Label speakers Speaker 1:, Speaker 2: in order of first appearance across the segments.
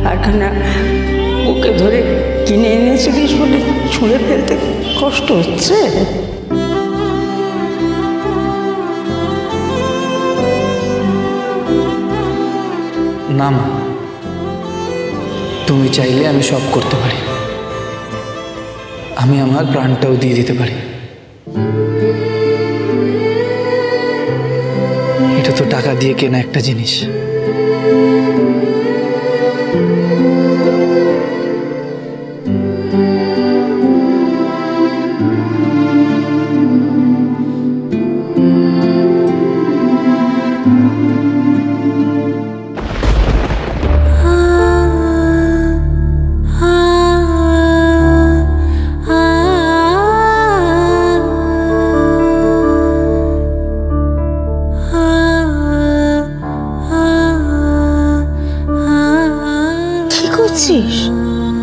Speaker 1: হারখানা বুকে ধরে কিনে এনেছিলিস বলে ছুঁড়ে ফেলতে কষ্ট হচ্ছে?
Speaker 2: না মা, তুমি চাইলে আমি সব করতে পারি। আমি আমার প্রাণটাও দিয়ে দিতে পারি। এটা তো টাকা দিয়ে কেনা একটা জিনিস।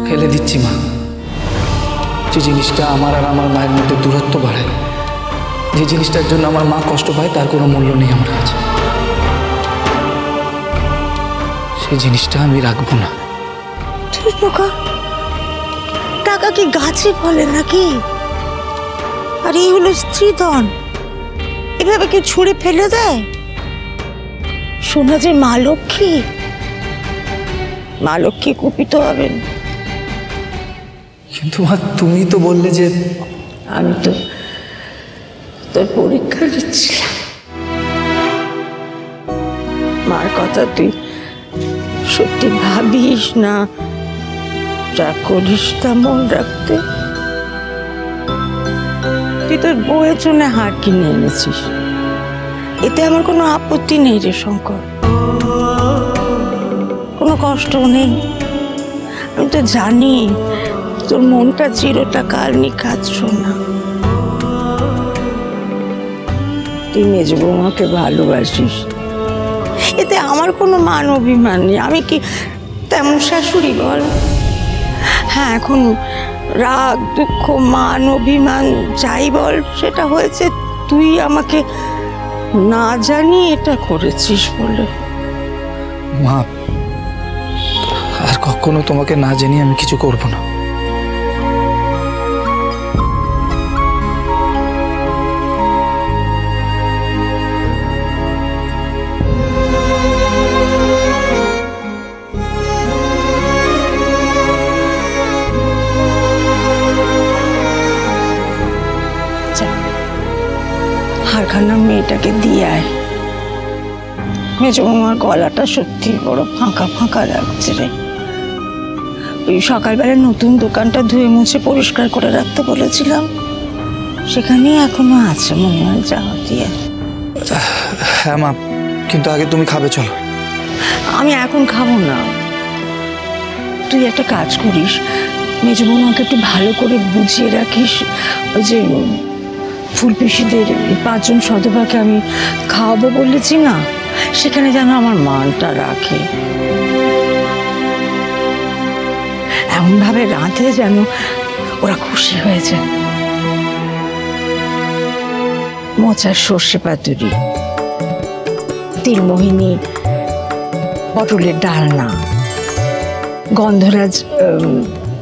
Speaker 2: ফেলে দিচ্ছি মা। যে জিনিসটা আমার আর আমার মায়ের মধ্যে দূরত্ব বাড়ায়, যে জিনিসটার জন্য আমার মা কষ্ট পায়, তার কোনো মূল্য নেই আমার কাছে। সেই জিনিসটা আমি রাখবো না।
Speaker 1: টাকা কি গাছে ফলে নাকি? আর এই হলো স্ত্রীধন, এভাবে কি ছুঁড়ে ফেলে দেয়? শোনা যে মা লক্ষ্মী, মা লক্ষ্মী কুপিত হবেন।
Speaker 2: কিন্তু মা, তুমি তো বললে যে
Speaker 1: আমি তো তোর পরীক্ষা দিচ্ছিলাম। মার কথা তুই সত্যি ভাবিস না, যা করিস তা মন রাখতে। তুই তোর বউয়ের জন্য হার কিনে এনেছিস, এতে আমার কোনো আপত্তি নেই রে শঙ্কর, কোনো কষ্ট নেই। আমি তো জানি তোর মনটা চিরটা কাল নিখাত শোনা। তুই মেজ বৌমাকে ভালোবাসিস, এতে আমার কোনো মান অভিমান নেই। আমি কি তেমন শাশুড়ি বল? হ্যাঁ, এখন রাগ, দুঃখ, মান, অভিমান যাই বল, সেটা হয়েছে তুই আমাকে না জানি এটা করেছিস বলে।
Speaker 2: মা, আর কখনো তোমাকে না জানিয়ে আমি কিছু করব না।
Speaker 1: হারখানা মেয়েটাকে দিয়ে আয়। মেজো আমার গলাটা সত্যি বড় ফাঁকা ফাঁকা লাগছে রে। ওই সকালবেলা নতুন দোকানটা ধুয়ে মুছে পরিষ্কার করে রাখতে বলেছিলাম, সেখানেই এখনো আছে মনে হয়, যাওয়া দিয়ে।
Speaker 2: হ্যাঁ মা, কিন্তু আগে তুমি খাবে, চলো।
Speaker 1: আমি এখন খাবো না। তুই একটা কাজ করিস, মেজো বৌমাকে একটু ভালো করে বুঝিয়ে রাখিস। ওই যে ফুলপিসিদের 5 জন সদভাকে আমি খাওয়াবো বলেছি না, সেখানে যেন আমার মানটা রাখে। এমন ভাবে রাঁধে যেন ওরা খুশি হয়ে যায়। মোচার সর্ষে পাতুরি, তিলমোহিনী পটলের ডালনা, গন্ধরাজ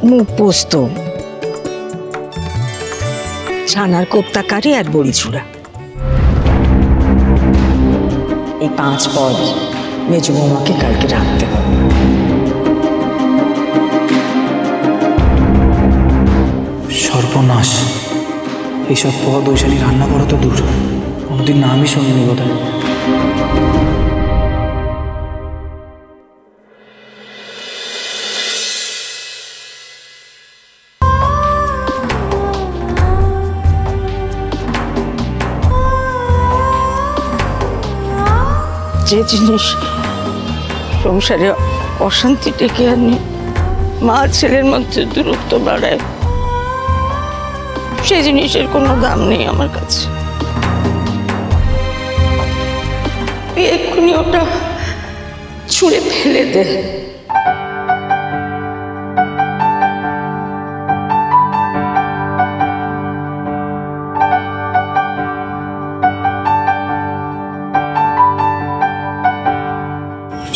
Speaker 1: মুগ পোস্ত, ছানার কোপ্তা কারি আর বড়ি চূড়া। এই 5 পদ মেজো বৌমাকে কালকে রাখতে হবে।
Speaker 2: সর্বনাশ! এইসব পদ ঐশানী রান্না করা তো দূর, কোনোদিন না আমি শুনিনি বোধহয়।
Speaker 1: যে জিনিস সংসারে অশান্তি ডেকে আনে, মা ছেলের মধ্যে দূরত্ব বাড়ায়, সেই জিনিসের কোনো দাম নেই আমার কাছে। এক্ষুনি ওটা ছুঁড়ে ফেলে দে।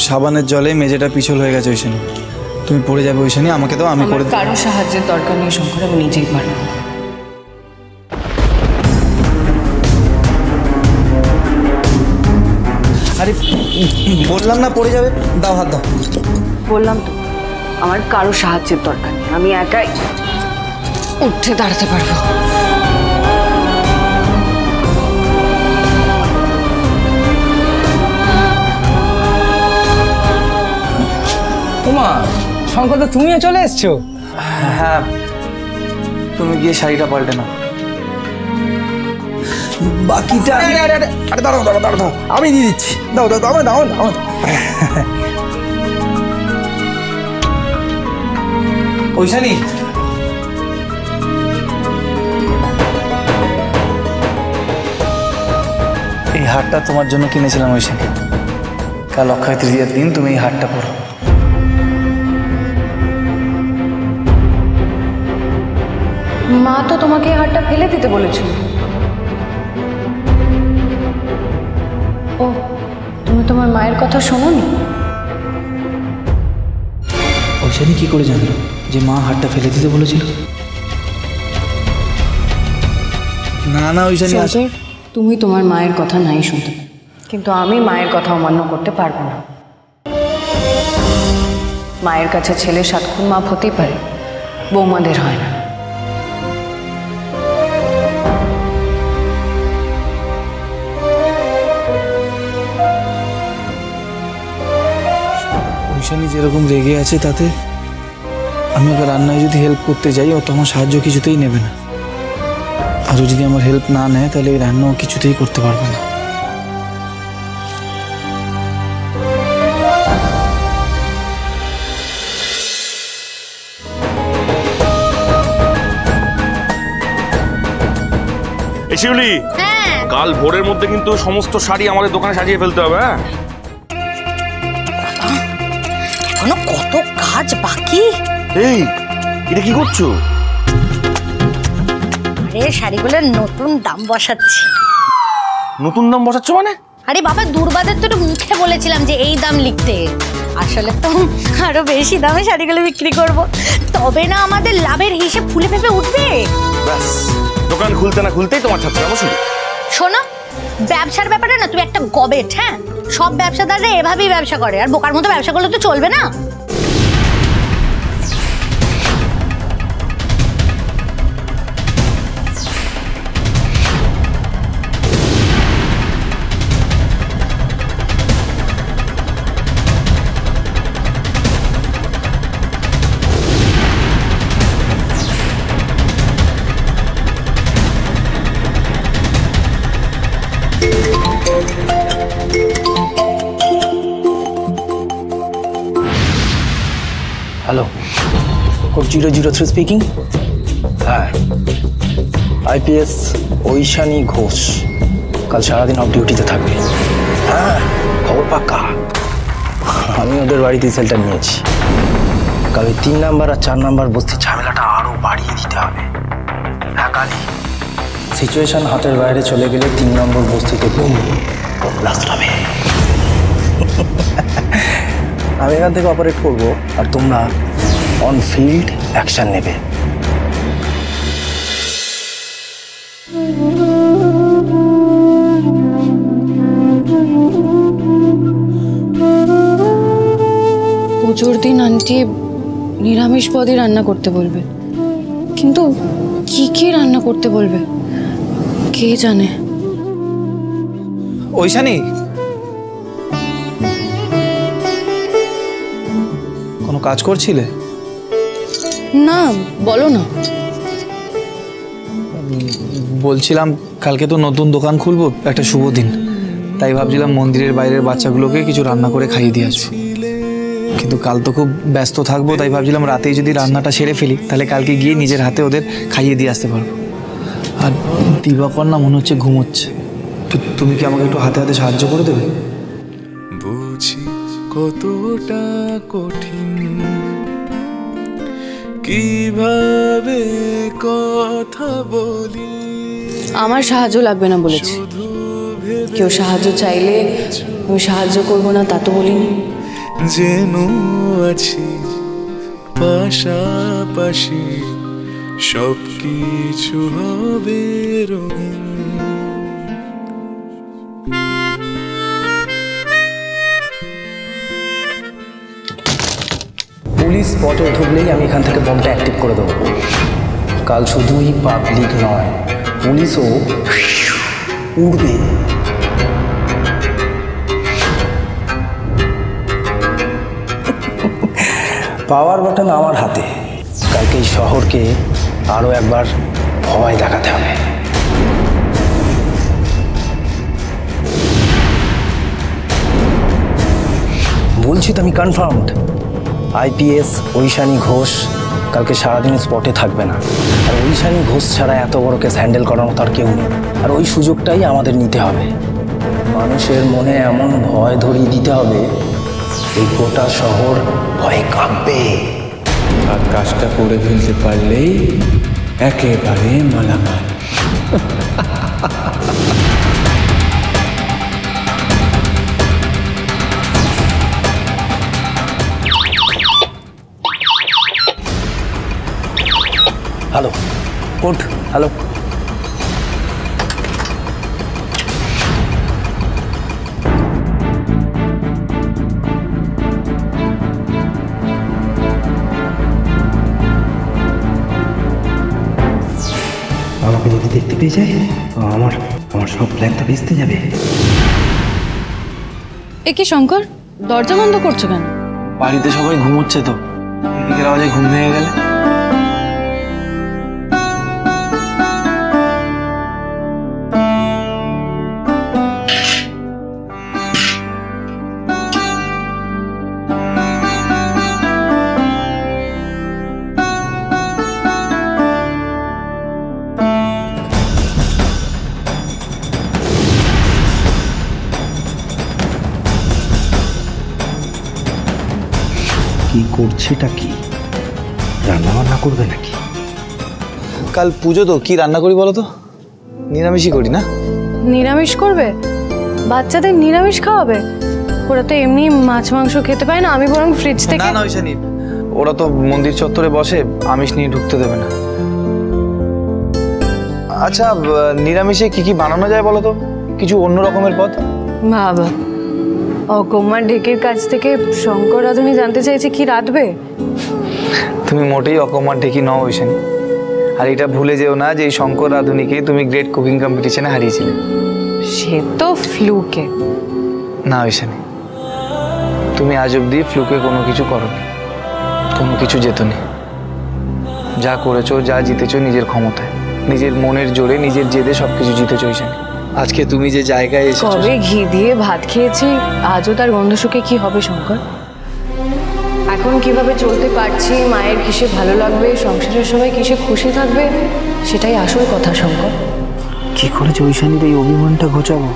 Speaker 2: সাবানের জলে মেঝেটা পিছল হয়ে গেছে ঐশানী। তুমি পড়ে যাবে ঐশানি, আমাকে দাও, আমি করে।
Speaker 3: কারো সাহায্যের দরকার নেই শঙ্কর, আমি নিজেই পারবো।
Speaker 2: আরে বললাম না পড়ে যাবে, দাও হাত দাও।
Speaker 3: বললাম তো আমার কারো সাহায্যের দরকার নেই, আমি একাই উঠে দাঁড়াতে পারবো।
Speaker 4: ওমা, শঙ্কর দা তুমিও চলে এসছো?
Speaker 2: হ্যাঁ, তুমি গিয়ে শাড়িটা পাল্টে নাও। বাকিটা
Speaker 4: আরে দাঁড়াও দাঁড়াও দাঁড়াও, আমি দিয়ে দিচ্ছি। দাও দাও দাও, দাও দাও।
Speaker 2: ঐশানি, এই হারটা তোমার জন্য কিনেছিলাম ঐশানি। কাল অক্ষয় তৃতীয়ার দিন তুমি এই হারটা পরো।
Speaker 3: মা তো তোমাকে এই হারটা ফেলে দিতে বলেছিল। ও, তুমি তোমার মায়ের কথা শোনোনি?
Speaker 2: ঐশানি কি করে জানলো যে মা হারটা ফেলে দিতে বলেছিল? না না ঐশানি,
Speaker 3: শঙ্কর, তুমি তোমার মায়ের কথা নাই শুনতে পারো, কিন্তু আমি মায়ের কথা অমান্য করতে পারবো না। মায়ের কাছে ছেলে সাতক্ষণ মাপ হতেই পারে, বৌমাদের হয় না।
Speaker 2: ঐশানি যেরকম রেগে আছে তাতে আমি ওকে রান্নায় যদি হেল্প করতে যাই, ও তো আমার সাহায্য কিছুতেই নেবে না। আর ও যদি আমার হেল্প না নেয় তাহলে এই রান্না ও কিছুতেই করতে পারবে না।
Speaker 5: শিউলি, কাল ভোরের মধ্যে কিন্তু সমস্ত শাড়ি আমাদের দোকানে সাজিয়ে ফেলতে হবে। হ্যাঁ,
Speaker 1: এখনো কত কাজ বাকি।
Speaker 5: এই এটা কি করছো?
Speaker 6: আরে শাড়িগুলোর নতুন দাম বসাচ্ছি।
Speaker 5: নতুন দাম বসাচ্ছ মানে?
Speaker 6: আরে বাবা, দুর্বাদের তো একটু মুখে বলেছিলাম যে এই দাম লিখতে, আসলে তো আরো বেশি দামে শাড়িগুলো বিক্রি করব, তবে না আমাদের লাভের হিসেব ফুলে ফেপে উঠবে।
Speaker 5: ব্যাস, দোকান খুলতে না খুলতেই তোমার ছাত্র বসুন।
Speaker 6: শোনো, ব্যবসার ব্যাপারে না তুই একটা গবেট। হ্যাঁ, সব ব্যবসাদাররা এভাবেই ব্যবসা করে, আর বোকার মতো ব্যবসা করলে তো চলবে না।
Speaker 2: Hello, code 003 speaking. হ্যাঁ, আইপিএস ঐশানি ঘোষ কাল সারাদিন অফ ডিউটিতে থাকবে। হ্যাঁ, খবর পাক্কা। আমি ওদের বাড়িতে রিসাল্টটা নিয়েছি। কাল 3 নাম্বার আর 4 নাম্বার বস্তির ঝামেলাটা আরও বাড়িয়ে দিতে হবে। হ্যাঁ, কালই সিচুয়েশন হাতের বাইরে চলে গেলে 3 নম্বর বস্তিতে বুম ব্লাস্ট হবে। আমি এখান থেকে অপারেট করবো আর তোমরা অন ফিল্ড অ্যাকশন নেবে।
Speaker 3: পুজোর দিন আন্টি নিরামিষ পদই রান্না করতে বলবে, কিন্তু কি কি রান্না করতে বলবে কে জানে।
Speaker 2: ঐশানি, কোনো কাজ করছিলে?
Speaker 3: না, বলো না।
Speaker 2: বলছিলাম কালকে তো নতুন দোকান খুলবো, একটা শুভ দিন, তাই ভাবছিলাম মন্দিরের বাইরের বাচ্চাগুলোকে কিছু রান্না করে খাইয়ে দিয়ে আসবো। কিন্তু কাল তো খুব ব্যস্ত থাকবো, তাই ভাবছিলাম রাতেই যদি রান্নাটা সেরে ফেলি তাহলে কালকে গিয়ে নিজের হাতে ওদের খাইয়ে দিয়ে আসতে পারবো। আর দিবাকর না মনে হচ্ছে ঘুমোচ্ছে, তুমি কি আমাকে একটু হাতে হাতে সাহায্য করে দেবে?
Speaker 7: বুঝি কতটা কঠিন, কিভাবে কথা বলি।
Speaker 3: আমার সাহায্য লাগবে না বলেছি, কেউ সাহায্য চাইলে আমি সাহায্য করবো না তা তো বলিনি।
Speaker 7: যেন আছি পাশাপাশি সব কিছু হবে রঙিন।
Speaker 2: পুলিশ স্পটে ঢুকলেই আমি এখান থেকে বমটা অ্যাক্টিভ করে দেবো। কাল শুধুই পাবলিক নয়, পুলিশও উড়বে। পাওয়ার বাটন আমার হাতে। কালকে এই শহরকে আরও একবার ভয় দেখাতে হবে। বলছি তো আমি কনফার্মড। আইপিএস ঐশানী ঘোষ কালকে সারাদিন স্পটে থাকবে না। আর ঐশানী ঘোষ ছাড়া এত বড় কেস হ্যান্ডেল করার মতো আর কেউ নেই। আর ওই সুযোগটাই আমাদের নিতে হবে। মানুষের মনে এমন ভয় ধরিয়ে দিতে হবে এই গোটা শহর ভয়ে কাঁপবে।
Speaker 8: আর কাজটা করে ফেলতে পারলেই একেবারে মালামাল।
Speaker 2: Hello court, hello.
Speaker 9: আমাকে যদি দেখতে পেয়ে যায় আমার সব প্ল্যানটা ভেস্তে যাবে।
Speaker 3: এ কি শঙ্কর, দরজা বন্ধ করছো কেন?
Speaker 10: বাড়িতে সবাই ঘুমোচ্ছে তো, এদিকের আওয়াজে ঘুম ভেঙে গেলে।
Speaker 9: কি করছেটা কি? রান্না বান্না করবে নাকি?
Speaker 10: কাল পুজো তো, কি রান্না করি বলো তো? নিরামিষই করি না?
Speaker 3: নিরামিষ করবে? বাচ্চাদের নিরামিষ খাওয়াবে? ওরা তো এমনি মাছ মাংস খেতে পায় না। আমি বরং ফ্রিজ থেকে
Speaker 10: না না ঐশানী, ওরা তো মন্দির চত্বরে বসে, আমিষ নিয়ে ঢুকতে দেবে না। আচ্ছা নিরামিষে কি কি বানানো যায় বলো তো? কিছু অন্য রকমের পদ।
Speaker 3: বাবা, অকম্মার ঢেকের কাছ থেকে শঙ্কর রাধুনি জানতে চাইছে কি রাঁধবে।
Speaker 10: তুমি মোটেই অকম্মার ঢেকি নও ঐশানী। আর এটা ভুলে যেও না যে এই শঙ্কর রাধুনিকে তুমি গ্রেট কুকিং কম্পিটিশনে হারিয়েছিলে।
Speaker 3: সে তো ফ্লুকে।
Speaker 10: না ঐশানী, তুমি আজ অব্দি ফ্লুকে কোনো কিছু করোনি, কোনো কিছু জেতনি। যা করেছো, যা জিতেছো নিজের ক্ষমতায়, নিজের মনের জোরে, নিজের জেদে সবকিছু জিতেছো ঐশানী। আজকে তুমি যে জায়গায় এসেছো,
Speaker 3: কবে ঘি দিয়ে ভাত খেয়েছি, আজও তার গন্ধ শুকে কি হবে শঙ্কর? এখন কিভাবে চলতে পারছি, মায়ের কিসে ভালো লাগবে, সংসারের সবাই কিসে খুশি থাকবে, সেটাই আসল কথা শঙ্কর।
Speaker 10: কি করেছো ঐশানীর এই অভিমানটা ঘোচাবো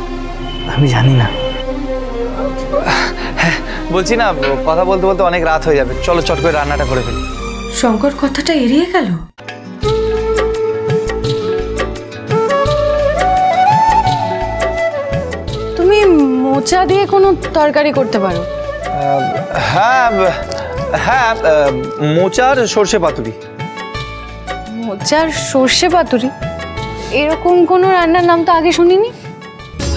Speaker 10: আমি জানি না। হ্যাঁ বলছি না, কথা বলতে বলতে অনেক রাত হয়ে যাবে, চলো চট করে রান্নাটা করে ফেলি।
Speaker 3: শঙ্কর কথাটা এড়িয়ে গেল। তুমি মোচা দিয়ে কোনো তরকারি করতে পারো?
Speaker 10: হ্যাঁ হ্যাঁ, মোচার সর্ষে পাতুরি।
Speaker 3: মোচার সর্ষে পাতুরি? এরকম কোনো রান্নার নাম তো আগে শুনিনি।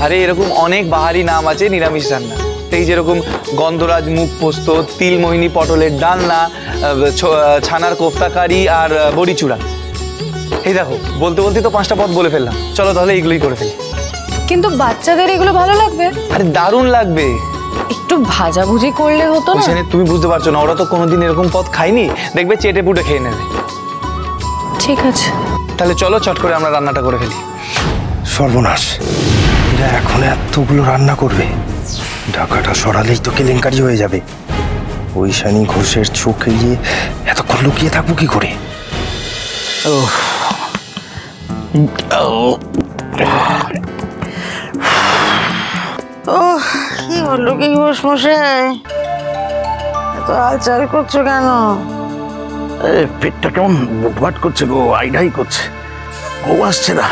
Speaker 10: আরে এরকম অনেক বাহারি নাম আছে নিরামিষ রান্না। এই যেরকম গন্ধরাজ মুখ পোস্ত, তিলমোহিনী পটলের ডালনা, ছানার কোফতা কারি আর বড়ি চূড়া। এই দেখো বলতে বলতে তো 5টা পদ বলে ফেললাম। চলো তাহলে এইগুলোই করে ফেলি।
Speaker 3: কিন্তু বাচ্চাদের এগুলো ভালো লাগবে?
Speaker 10: আরে দারুণ লাগবে।
Speaker 3: একটু ভাজাভুজি করলে হতো না?
Speaker 10: তুমি বুঝতে পারছো না, ওরা তো কোনোদিন এরকম পদ খায়নি, দেখবে চেটে পুটে খেয়ে নেবে।
Speaker 3: ঠিক আছে,
Speaker 10: তাহলে চলো চট করে আমরা রান্নাটা করে ফেলি।
Speaker 9: সর্বনাশ, এরা এখন এতগুলো রান্না করবে। ঢাকাটা সরালেই তো কেলেঙ্কারি হয়ে যাবে। ঐশানী ঘোষের চোখে গিয়ে এতক্ষণ লুকিয়ে থাকবো কি করে?
Speaker 1: কি হলো কি ঘোষ মশাই, এত হালচাল করছো কেন?
Speaker 9: পেটটা কেমন বুটবাট করছে গো, আইডাই করছে, ঘুম আসছে না।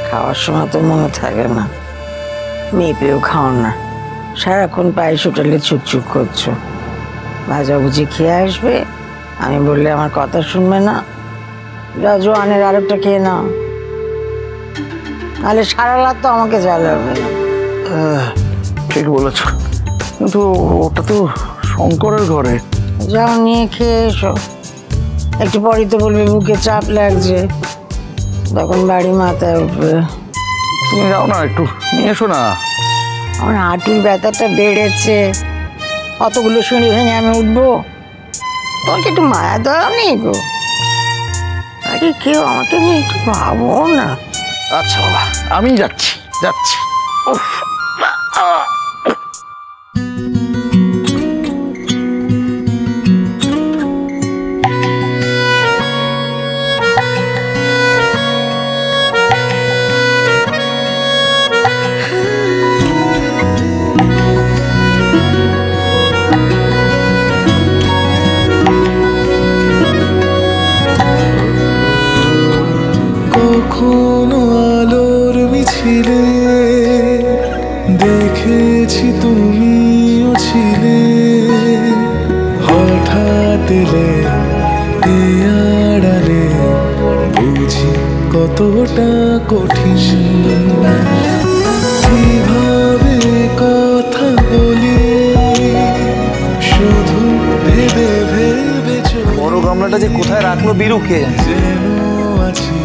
Speaker 1: খাওয়ার সময় তো মনে থাকে না, মেয়ে পেয়েও খাও না, সারাক্ষণ পায়েস হোটেলে চুপচুপ করছো। ভাজাভুজি খেয়ে আসবে, আমি বললে আমার কথা শুনবে না। যা জোয়ানের আরেকটা খেয়ে নাও, তাহলে সারা রাত তো আমাকে জ্বালাবে।
Speaker 9: ঠিক বলেছ, কিন্তু ওটা তো শঙ্করের ঘরে।
Speaker 1: যাও নিয়ে খেয়ে এসো, একটু পরই তো বলবে বুকে চাপ লাগছে, তখন বাড়ি মাথায় উঠবে।
Speaker 9: তুমি যাও না, একটু নিয়ে এসো না।
Speaker 1: আমার হাঁটুর ব্যথাটা বেড়েছে, অতগুলো সিঁড়ি ভেঙে আমি উঠবো? তোমাকে একটু মায়া দেওয়া নেই গো? আরে কেউ আমাকে নিয়ে একটু ভাবো না।
Speaker 9: আচ্ছা বাবা, আমি যাচ্ছি যাচ্ছি। উফ,
Speaker 7: কখনো আলোর মিছিলে দেখেছি তুমিও ছিলে, হঠাৎ এলে এ আড়ালে, বুঝি কতটা কঠিন। কিভাবে কথা বলি শুধু ভেবে ভেবে
Speaker 10: বড় গামলাটা যে কোথায় রাখলো বিরু কে জানে।
Speaker 7: যেন আছি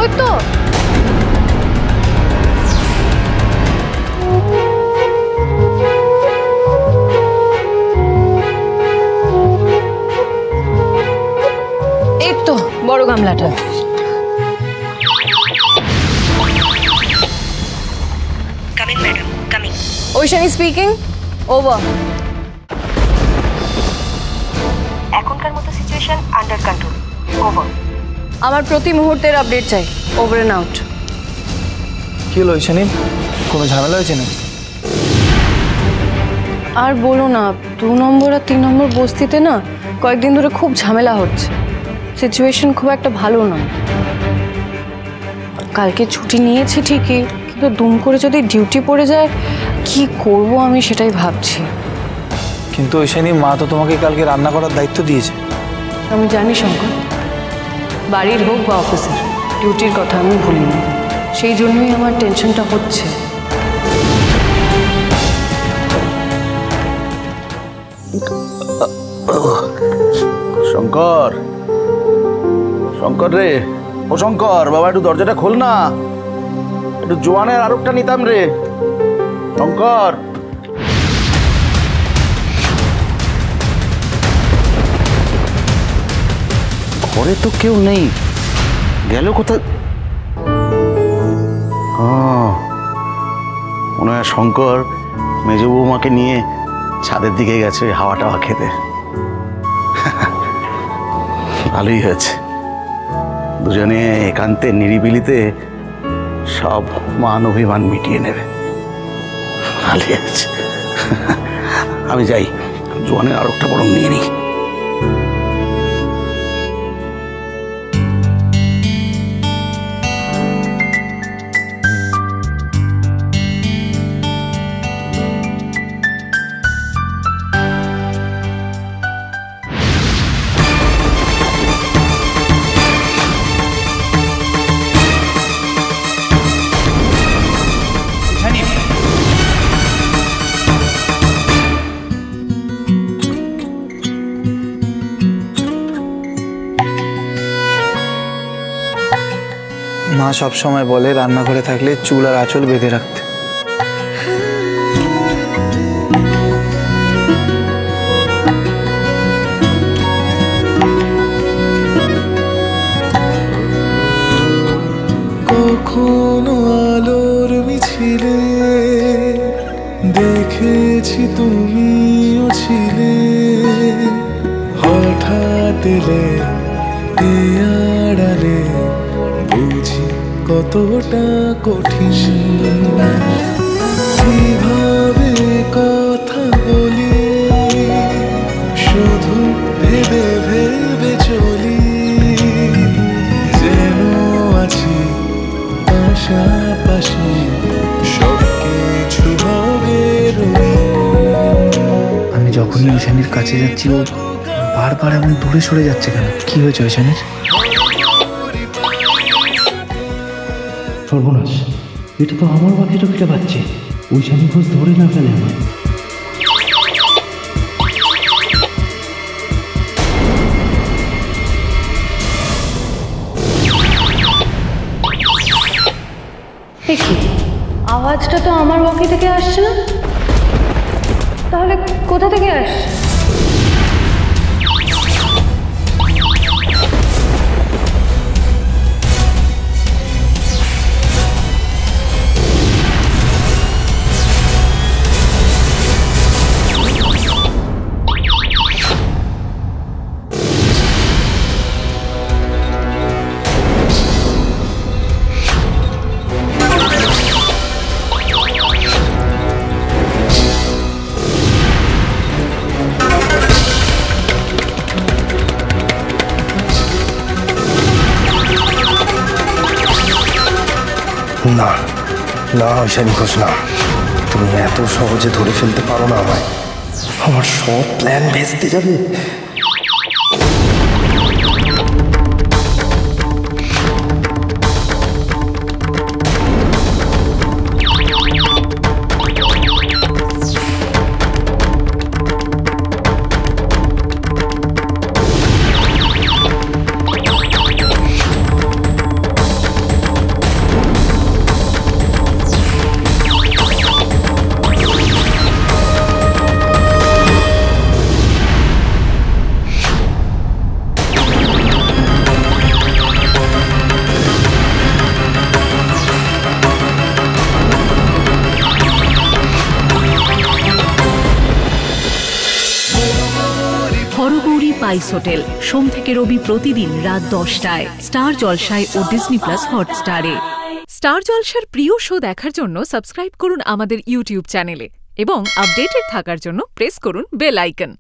Speaker 3: ওই তো এই তো বড় গামলাটা।
Speaker 11: Coming madam, coming.
Speaker 3: Aishani speaking, over.
Speaker 11: এখনকার মতো সিচুয়েশন আন্ডার কন্ট্রোল, ওভার।
Speaker 3: আমার প্রতি মুহূর্তের আপডেট চাই, ওভার এন্ড আউট।
Speaker 10: কি হলো ঐশানী, কোনো ঝামেলা হয়েছে না?
Speaker 3: আর বলো না, 2 নম্বর আর 3 নম্বর বস্তিতে না কয়েকদিন ধরে খুব ঝামেলা হচ্ছে, সিচুয়েশন খুব একটা ভালো না। কালকে ছুটি নিয়েছি ঠিকই, কিন্তু দুম করে যদি ডিউটি পড়ে যায় কি করব আমি সেটাই ভাবছি।
Speaker 10: কিন্তু ঐশানী, মা তো তোমাকে কালকে রান্না করার দায়িত্ব দিয়েছে।
Speaker 3: আমি জানি শঙ্কর, বাড়ির হোক বা অফিসের, ডিউটির কথা আমি ভুলিনি, সেই জন্যই আমার টেনশনটা হচ্ছে।
Speaker 9: শঙ্কর, শঙ্কর রে, ও শঙ্কর বাবা, একটু দরজাটা খোল না, একটু জোয়ানের আরোগটা নিতাম রে। শঙ্কর, ঘরে তো কেউ নেই, গেল কোথায়? মনে হয় শঙ্কর মেজ বৌমাকে নিয়ে ছাদের দিকে গেছে হাওয়া টাওয়া খেতে। ভালোই হয়েছে, দুজনে একান্তে নিরিবিলিতে সব মান অভিমান মিটিয়ে নেবে। ভালোই আছে। আমি যাই, জোয়ানের আরেকটা বরং নিয়ে নিই।
Speaker 10: মা সব সময় বলে রান্নাঘরে থাকলে চুল আর আঁচল বেঁধে রাখতে।
Speaker 7: কখনো আলোর মিছিলে দেখেছি তুমিও ছিলে, হঠাৎ এলে এ আড়ালে, বুঝি কতটা কঠিন। কিভাবে
Speaker 8: যখনই ঐশানীর কাছে যাচ্ছি ও বারবার এমন দূরে সরে যাচ্ছে কেন? কি হয়েছে ঐশানীর?
Speaker 12: সর্বনাশ, এটা তো আমার বাকিটা ফিরে পাচ্ছে। ঐশানী ঘোষ ধরে না ফেলে আমায়।
Speaker 3: দেখি আওয়াজটা তো আমার বকি থেকে আসছে না, তাহলে কোথা থেকে আসছে?
Speaker 9: না না ঐশানী ঘোষ, না, তুমি এত সহজে ধরে ফেলতে পারো না আমায়। আমার সব প্ল্যান ভেস্তে যাবে।
Speaker 13: হরগৌরী পাইস হোটেল, সোম থেকে রবি প্রতিদিন রাত 10টায় স্টার জলসায় ও ডিজনি প্লাস হটস্টারে। স্টার জলসার প্রিয় শো দেখার জন্য সাবস্ক্রাইব করুন আমাদের ইউটিউব চ্যানেলে এবং আপডেটেড থাকার জন্য প্রেস করুন বেল আইকন।